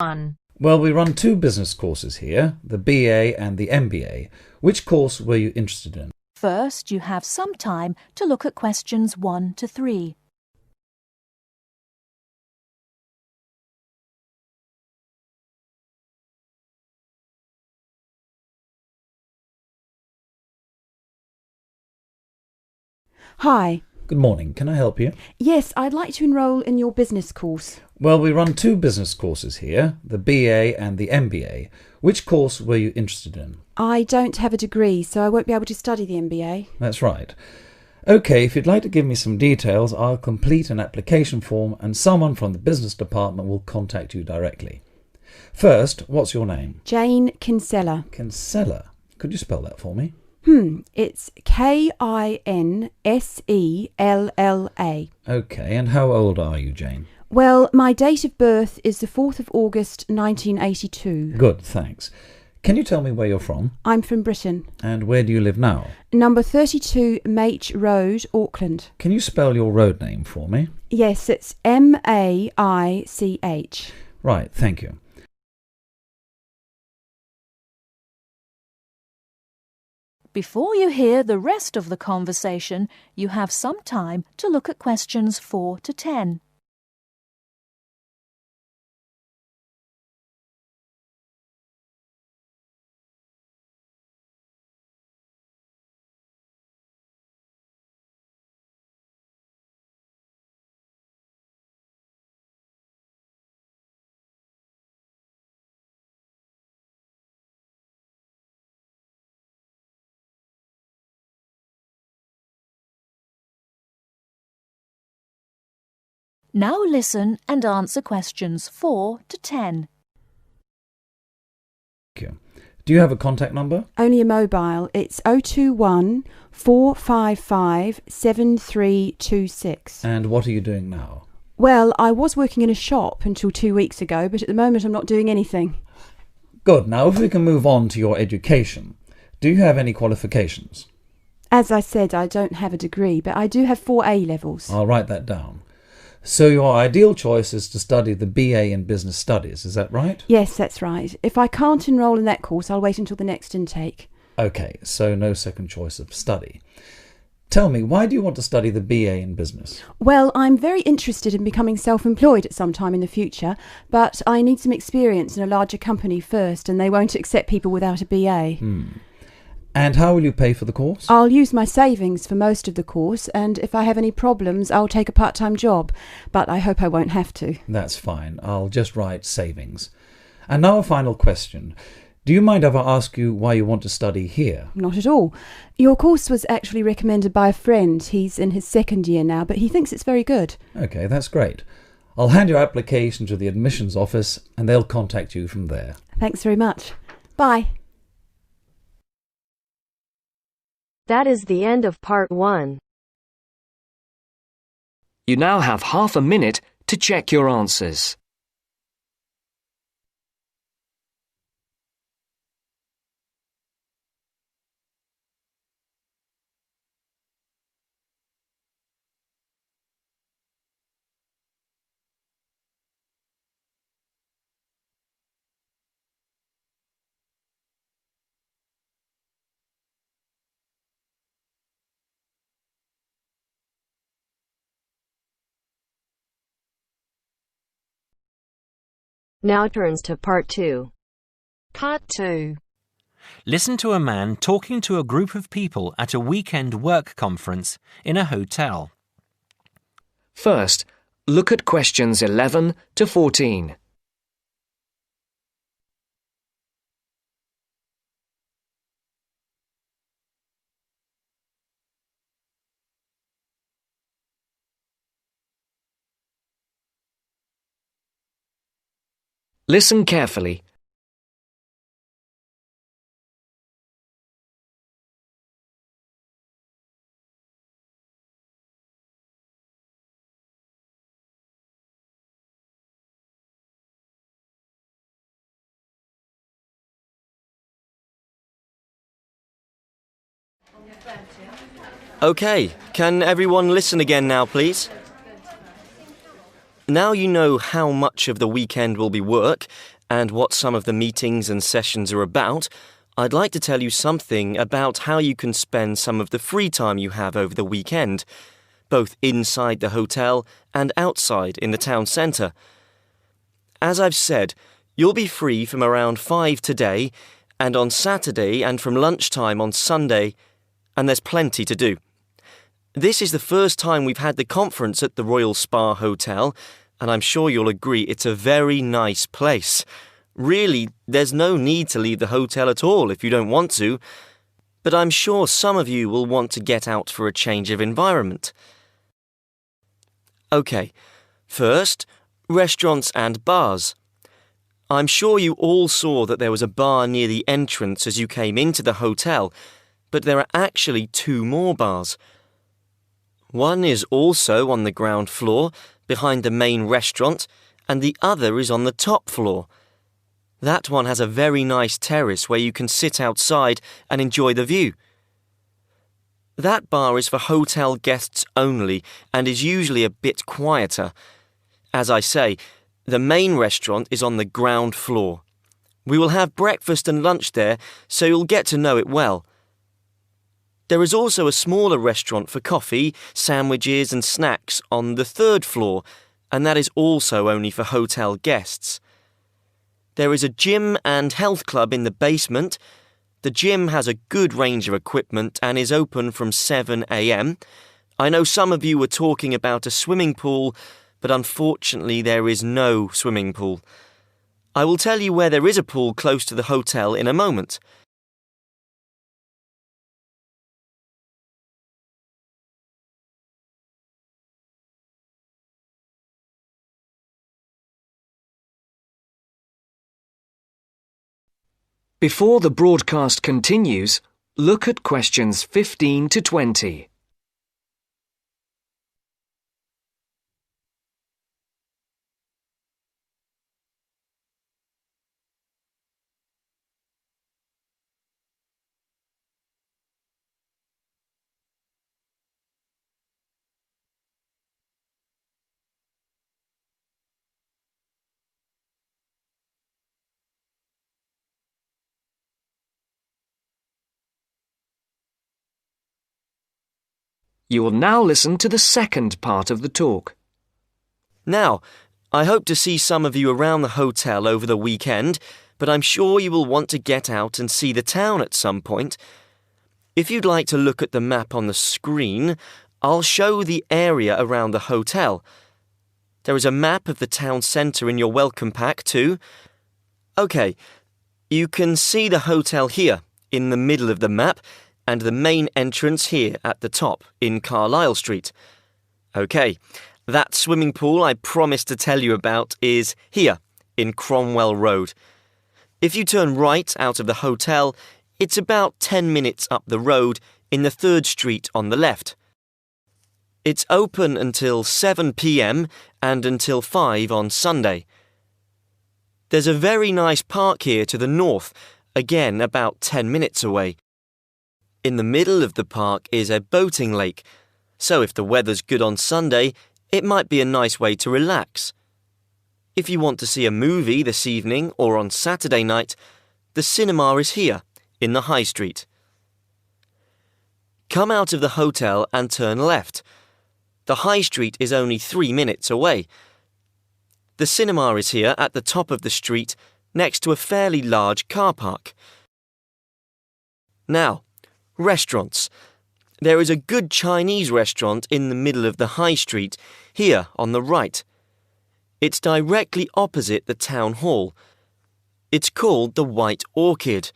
1. Well, we run two business courses here, the BA and the MBA. Which course were you interested in? First, you have some time to look at questions 1 to 3. Hi. Good morning. Can I help you? Yes, I'd like to enrol in your business course. Well, we run two business courses here, the BA and the MBA. Which course were you interested in? I don't have a degree, so I won't be able to study the MBA. That's right. OK, if you'd like to give me some details, I'll complete an application form and someone from the business department will contact you directly. First, what's your name? Jane Kinsella. Kinsella. Could you spell that for me? It's Kinsella. OK, and how old are you, Jane? Well, my date of birth is the 4th of August 1982. Good, thanks. Can you tell me where you're from? I'm from Britain. And where do you live now? Number 32 Maich Road, Auckland. Can you spell your road name for me? Yes, it's Maich. Right, thank you. Before you hear the rest of the conversation, you have some time to look at questions 4 to 10. Now listen and answer questions 4 to 10. Thank you. Do you have a contact number? Only a mobile. It's 021 455 7326. And what are you doing now? Well, I was working in a shop until 2 weeks ago, but at the moment I'm not doing anything. Good. Now, if we can move on to your education. Do you have any qualifications? As I said, I don't have a degree, but I do have 4 A levels. I'll write that down. So your ideal choice is to study the BA in Business Studies, is that right? Yes, that's right. If I can't enrol in that course, I'll wait until the next intake. OK, so no second choice of study. Tell me, why do you want to study the BA in Business? Well, I'm very interested in becoming self-employed at some time in the future, but I need some experience in a larger company first, and they won't accept people without a BA. And how will you pay for the course? I'll use my savings for most of the course, and if I have any problems, I'll take a part-time job, but I hope I won't have to. That's fine. I'll just write savings. And now a final question. Do you mind if I ask you why you want to study here? Not at all. Your course was actually recommended by a friend. He's in his second year now, but he thinks it's very good. OK, that's great. I'll hand your application to the admissions office and they'll contact you from there. Thanks very much. Bye. That is the end of part 1. You now have half a minute to check your answers. Now turns to part 2. Part 2. Listen to a man talking to a group of people at a weekend work conference in a hotel. First, look at questions 11 to 14. Listen carefully. OK, can everyone listen again now, please? Now you know how much of the weekend will be work and what some of the meetings and sessions are about, I'd like to tell you something about how you can spend some of the free time you have over the weekend, both inside the hotel and outside in the town centre. As I've said, you'll be free from around 5 today and on Saturday and from lunchtime on Sunday, and there's plenty to do. This is the first time we've had the conference at the Royal Spa Hotel, and I'm sure you'll agree it's a very nice place. Really, there's no need to leave the hotel at all if you don't want to, but I'm sure some of you will want to get out for a change of environment. OK, first, restaurants and bars. I'm sure you all saw that there was a bar near the entrance as you came into the hotel, but there are actually 2 more bars. One is also on the ground floor, behind the main restaurant, and the other is on the top floor. That one has a very nice terrace where you can sit outside and enjoy the view. That bar is for hotel guests only and is usually a bit quieter. As I say, the main restaurant is on the ground floor. We will have breakfast and lunch there, so you'll get to know it well. There is also a smaller restaurant for coffee, sandwiches and snacks on the 3rd floor, and that is also only for hotel guests. There is a gym and health club in the basement. The gym has a good range of equipment and is open from 7 a.m. I know some of you were talking about a swimming pool, but unfortunately there is no swimming pool. I will tell you where there is a pool close to the hotel in a moment. Before the broadcast continues, look at questions 15 to 20. You will now listen to the second part of the talk. Now, I hope to see some of you around the hotel over the weekend, but I'm sure you will want to get out and see the town at some point. If you'd like to look at the map on the screen, I'll show the area around the hotel. There is a map of the town centre in your welcome pack too. OK, you can see the hotel here, in the middle of the map, and the main entrance here at the top, in Carlisle Street. OK, that swimming pool I promised to tell you about is here, in Cromwell Road. If you turn right out of the hotel, it's about 10 minutes up the road in the 3rd Street on the left. It's open until 7 p.m. and until 5 on Sunday. There's a very nice park here to the north, again about 10 minutes away. In the middle of the park is a boating lake, so if the weather's good on Sunday, it might be a nice way to relax. If you want to see a movie this evening or on Saturday night, the cinema is here, in the High Street. Come out of the hotel and turn left. The High Street is only 3 minutes away. The cinema is here at the top of the street, next to a fairly large car park. Now, restaurants. There is a good Chinese restaurant in the middle of the High Street, here on the right. It's directly opposite the town hall. It's called the White Orchid.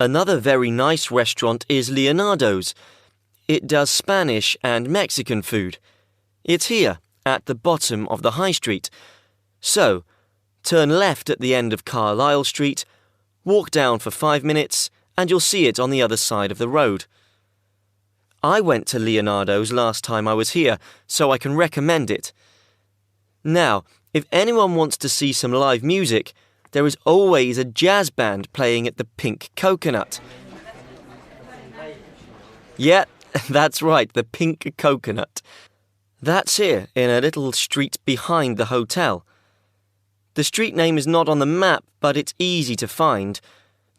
Another very nice restaurant is Leonardo's. It does Spanish and Mexican food. It's here, at the bottom of the High Street. So, turn left at the end of Carlisle Street, walk down for 5 minutes, and you'll see it on the other side of the road. I went to Leonardo's last time I was here, so I can recommend it. Now, if anyone wants to see some live music, there is always a jazz band playing at the Pink Coconut. Yeah, that's right, the Pink Coconut. That's here, in a little street behind the hotel. The street name is not on the map, but it's easy to find.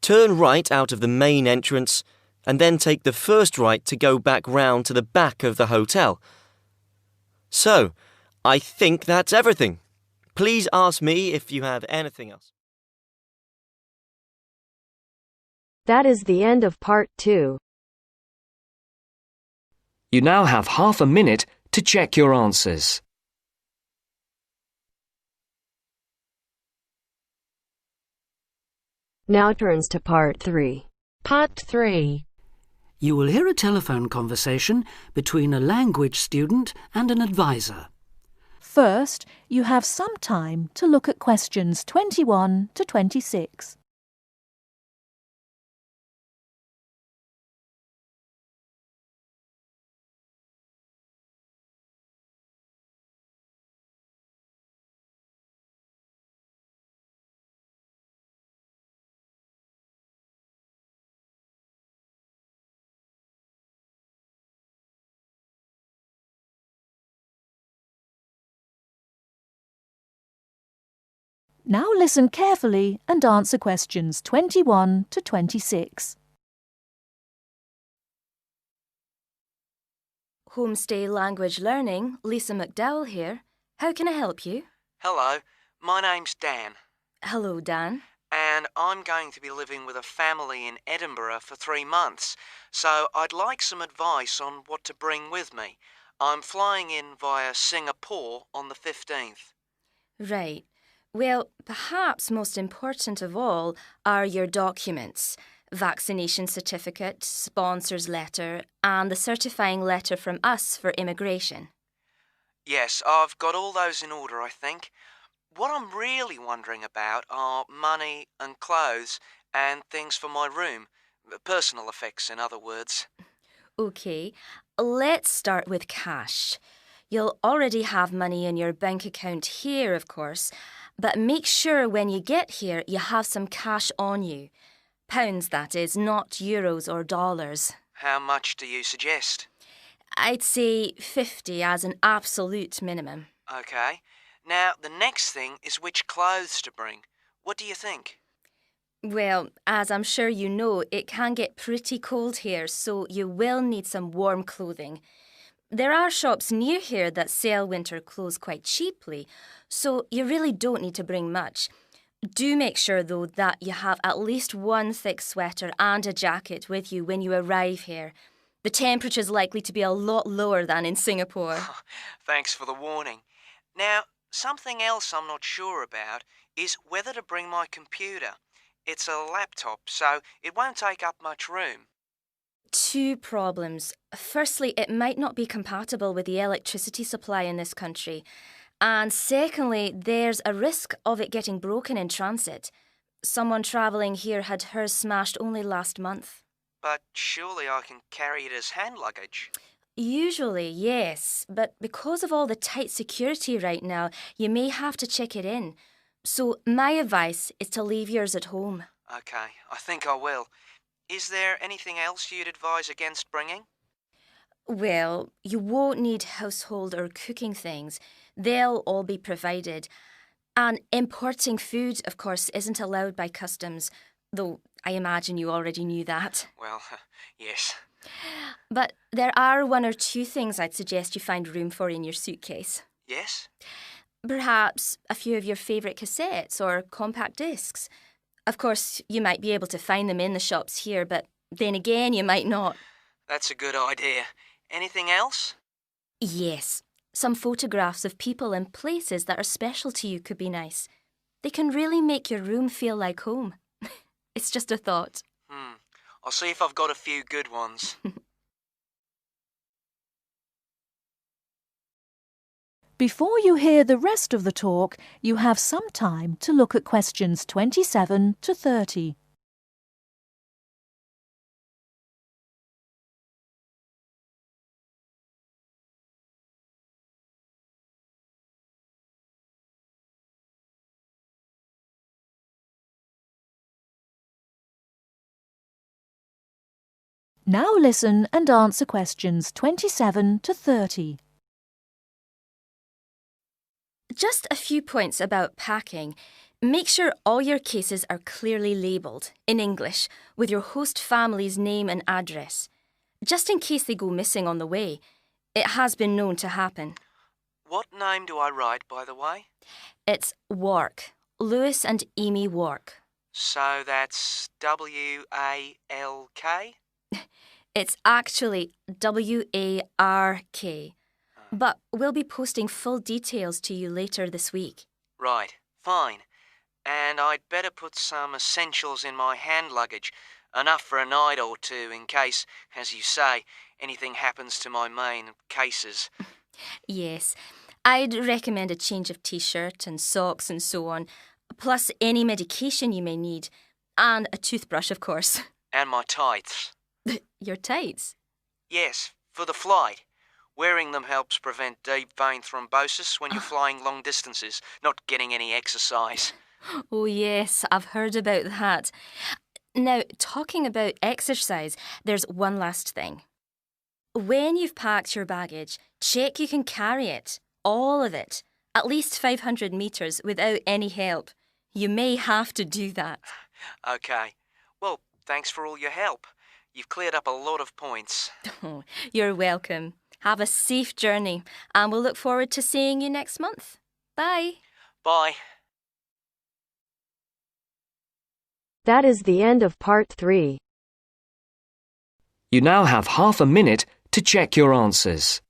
Turn right out of the main entrance, and then take the first right to go back round to the back of the hotel. So, I think that's everything. Please ask me if you have anything else. That is the end of part 2. You now have half a minute to check your answers. Now turns to part 3. Part 3. You will hear a telephone conversation between a language student and an advisor. First, you have some time to look at questions 21 to 26. Now listen carefully and answer questions 21 to 26. Homestay Language Learning, Lisa McDowell here. How can I help you? Hello, my name's Dan, Hello, Dan. and I'm going to be living with a family in Edinburgh for 3 months, so I'd like some advice on what to bring with me. I'm flying in via Singapore on the 15th. Right. Well, perhaps most important of all are your documents. Vaccination certificate, sponsor's letter, and the certifying letter from us for immigration. Yes, I've got all those in order, I think. What I'm really wondering about are money and clothes and things for my room. Personal effects, in other words. OK, let's start with cash. You'll already have money in your bank account here, of course, but make sure when you get here you have some cash on you. Pounds, that is, not euros or dollars. How much do you suggest? I'd say 50 as an absolute minimum. OK. Now, the next thing is which clothes to bring. What do you think? Well, as I'm sure you know, it can get pretty cold here, so you will need some warm clothing. There are shops near here that sell winter clothes quite cheaply, so you really don't need to bring much. Do make sure, though, that you have at least one thick sweater and a jacket with you when you arrive here. The temperature's likely to be a lot lower than in Singapore. Thanks for the warning. Now, something else I'm not sure about is whether to bring my computer. It's a laptop, so it won't take up much room. 2 problems. Firstly, it might not be compatible with the electricity supply in this country. And secondly, there's a risk of it getting broken in transit. Someone travelling here had hers smashed only last month. But surely I can carry it as hand luggage. Usually, yes, but because of all the tight security right now, you may have to check it in. So my advice is to leave yours at home. OK, I think I will. Is there anything else you'd advise against bringing? Well, you won't need household or cooking things. They'll all be provided. And importing food, of course, isn't allowed by customs, though I imagine you already knew that. Well, yes. But there are 1 or 2 things I'd suggest you find room for in your suitcase. Yes? Perhaps a few of your favourite cassettes or compact discs. Of course, you might be able to find them in the shops here, but then again, you might not. That's a good idea. Anything else? Yes. Some photographs of people and places that are special to you could be nice. They can really make your room feel like home. It's just a thought. I'll see if I've got a few good ones. Before you hear the rest of the talk, you have some time to look at questions 27 to 30. Now listen and answer questions 27 to 30. Just a few points about packing. Make sure all your cases are clearly labelled, in English, with your host family's name and address, just in case they go missing on the way. It has been known to happen. What name do I write, by the way? It's Wark. Lewis and Amy Wark. So that's W-A-L-K? It's actually W-A-R-K. But we'll be posting full details to you later this week. Right, fine. And I'd better put some essentials in my hand luggage, enough for a night or two in case, as you say, anything happens to my main cases. Yes, I'd recommend a change of t-shirt and socks and so on, plus any medication you may need, and a toothbrush, of course. And my tights. Your tights? Yes, for the flight. Wearing them helps prevent deep vein thrombosis when you're flying long distances, not getting any exercise. Oh yes, I've heard about that. Now, talking about exercise, there's one last thing. When you've packed your baggage, check you can carry it, all of it, at least 500 metres without any help. You may have to do that. OK. Well, thanks for all your help. You've cleared up a lot of points. Oh, you're welcome. Have a safe journey, and we'll look forward to seeing you next month. Bye. Bye. That is the end of part 3. You now have half a minute to check your answers.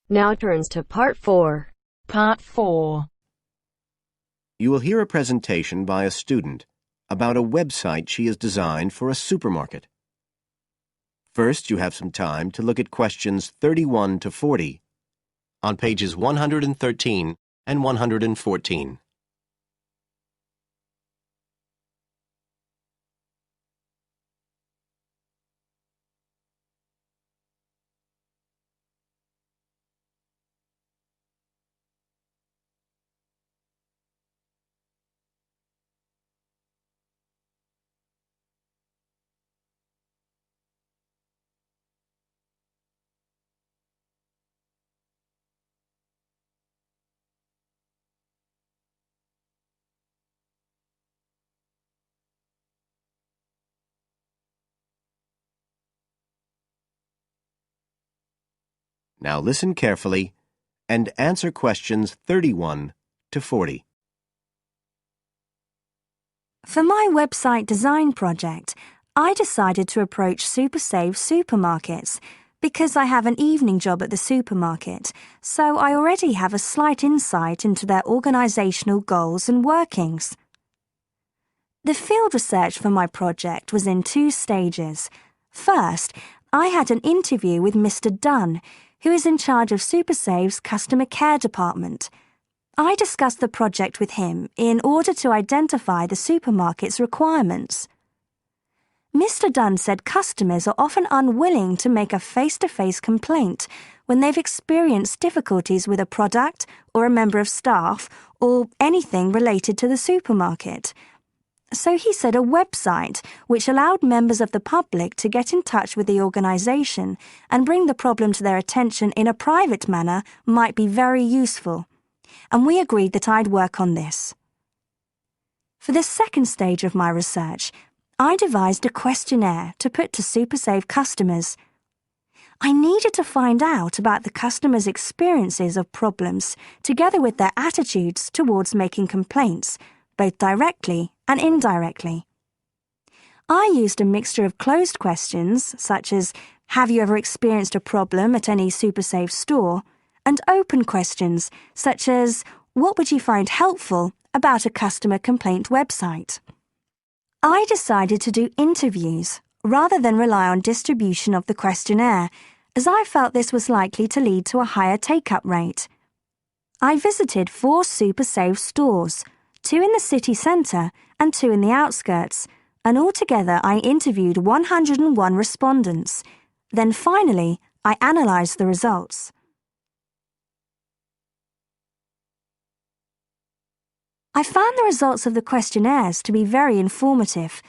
Now turns to part 4. Part 4. You will hear a presentation by a student about a website she has designed for a supermarket. First, you have some time to look at questions 31 to 40 on pages 113 and 114. Now listen carefully and answer questions 31 to 40. For my website design project, I decided to approach SuperSave supermarkets because I have an evening job at the supermarket, so I already have a slight insight into their organisational goals and workings. The field research for my project was in 2 stages. First, I had an interview with Mr. Dunn, who is in charge of SuperSave's customer care department. I discussed the project with him in order to identify the supermarket's requirements. Mr. Dunn said customers are often unwilling to make a face-to-face complaint when they've experienced difficulties with a product or a member of staff or anything related to the supermarket. So he said a website which allowed members of the public to get in touch with the organisation and bring the problem to their attention in a private manner might be very useful, and we agreed that I'd work on this. For the second stage of my research, I devised a questionnaire to put to SuperSave customers. I needed to find out about the customers' experiences of problems together with their attitudes towards making complaints, both directly and indirectly. I used a mixture of closed questions, such as, have you ever experienced a problem at any SuperSave store? And open questions, such as, what would you find helpful about a customer complaint website? I decided to do interviews rather than rely on distribution of the questionnaire, as I felt this was likely to lead to a higher take-up rate. I visited 4 SuperSave stores, 2 in the city centre and 2 in the outskirts, and altogether I interviewed 101 respondents. Then finally, I analysed the results. I found the results of the questionnaires to be very informative.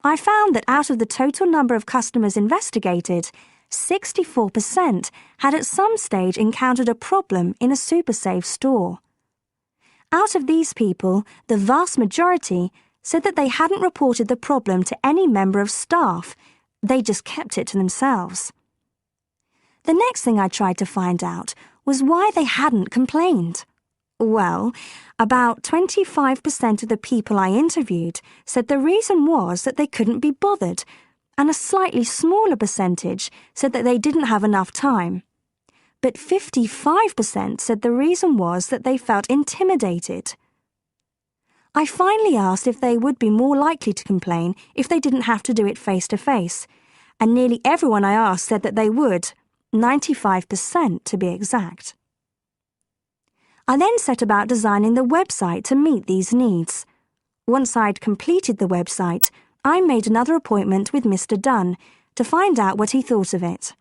I found that out of the total number of customers investigated, 64% had at some stage encountered a problem in a SuperSave store. Out of these people, the vast majority said that they hadn't reported the problem to any member of staff. They just kept it to themselves. The next thing I tried to find out was why they hadn't complained. Well, about 25% of the people I interviewed said the reason was that they couldn't be bothered, and a slightly smaller percentage said that they didn't have enough time. But 55% said the reason was that they felt intimidated. I finally asked if they would be more likely to complain if they didn't have to do it face to face, and nearly everyone I asked said that they would, 95% to be exact. I then set about designing the website to meet these needs. Once I'd completed the website, I made another appointment with Mr. Dunn to find out what he thought of it.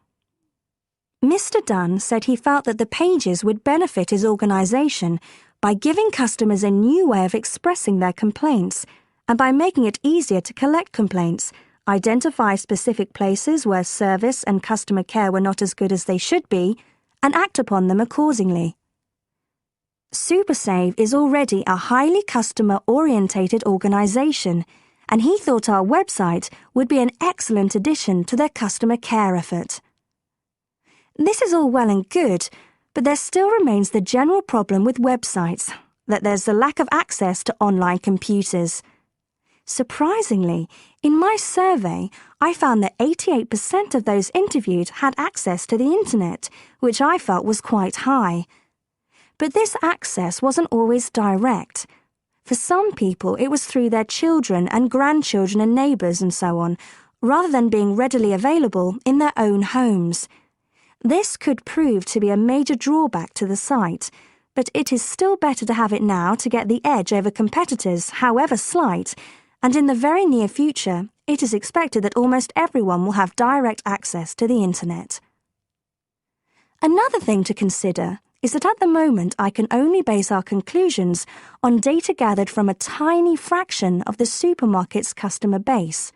Mr. Dunn said he felt that the pages would benefit his organisation by giving customers a new way of expressing their complaints and by making it easier to collect complaints, identify specific places where service and customer care were not as good as they should be, and act upon them accordingly. SuperSave is already a highly customer-orientated organisation, and he thought our website would be an excellent addition to their customer care effort. This is all well and good, but there still remains the general problem with websites, that there's the lack of access to online computers. Surprisingly, in my survey, I found that 88% of those interviewed had access to the internet, which I felt was quite high. But this access wasn't always direct. For some people, it was through their children and grandchildren and neighbours and so on, rather than being readily available in their own homes. This could prove to be a major drawback to the site, but it is still better to have it now to get the edge over competitors, however slight, and in the very near future, it is expected that almost everyone will have direct access to the internet. Another thing to consider is that at the moment I can only base our conclusions on data gathered from a tiny fraction of the supermarket's customer base.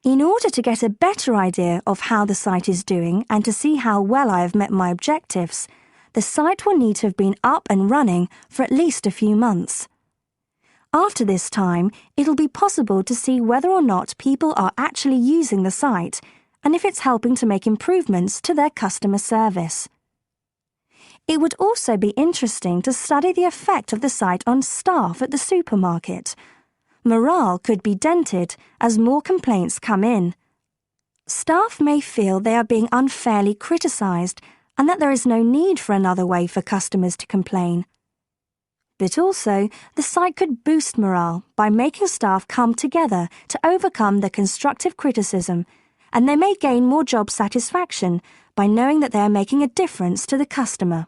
In order to get a better idea of how the site is doing and to see how well I have met my objectives, the site will need to have been up and running for at least a few months. After this time, it'll be possible to see whether or not people are actually using the site and if it's helping to make improvements to their customer service. It would also be interesting to study the effect of the site on staff at the supermarket. Morale could be dented as more complaints come in. Staff may feel they are being unfairly criticised and that there is no need for another way for customers to complain. But also, the site could boost morale by making staff come together to overcome the constructive criticism, and they may gain more job satisfaction by knowing that they are making a difference to the customer.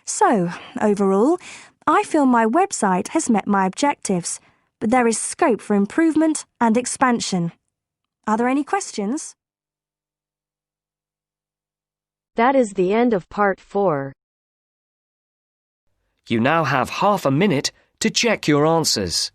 So, overall, I feel my website has met my objectives, but there is scope for improvement and expansion. Are there any questions? That is the end of part 4. You now have half a minute to check your answers.